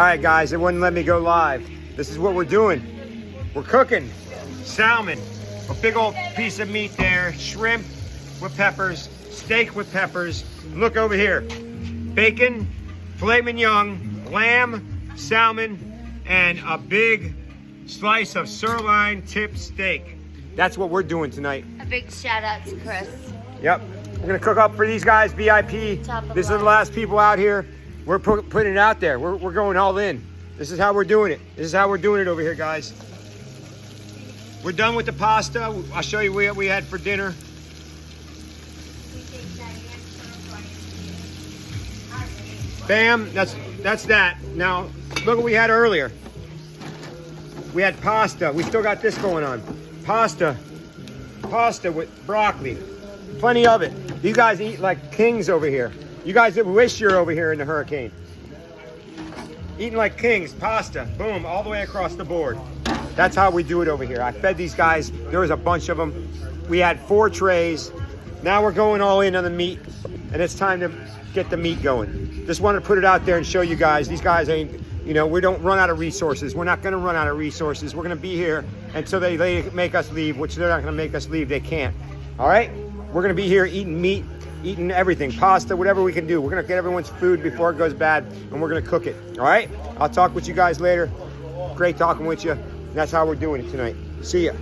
right, guys, it wouldn't let me go live. This is what we're doing. We're cooking salmon, a big old piece of meat there, shrimp with peppers, steak with peppers. Look over here, bacon, filet mignon, lamb, salmon, and a big slice of sirloin tip steak. That's what we're doing tonight. A big shout out to Chris. Yep, we're gonna cook up for these guys, VIP. This are the last people out here. We're putting it out there. We're going all in. This is how we're doing it. This is how we're doing it over here, guys. We're done with the pasta. I'll show you what we had for dinner. Bam, that's that. Now, look what we had earlier. We had pasta. We still got this going on. Pasta with broccoli. Plenty of it. You guys eat like kings over here. You guys wish you're over here in the hurricane. Eating like kings, pasta, boom, all the way across the board. That's how we do it over here. I fed these guys. There was a bunch of them. We had 4 trays. Now we're going all in on the meat, and it's time to get the meat going. Just wanted to put it out there and show you guys. These guys ain't, you know, we don't run out of resources. We're not going to run out of resources. We're going to be here until they make us leave, which they're not going to make us leave. They can't. All right? We're going to be here eating meat, eating everything, pasta, whatever we can do. We're going to get everyone's food before it goes bad, and we're going to cook it. All right? I'll talk with you guys later. Great talking with you. That's how we're doing it tonight. See ya.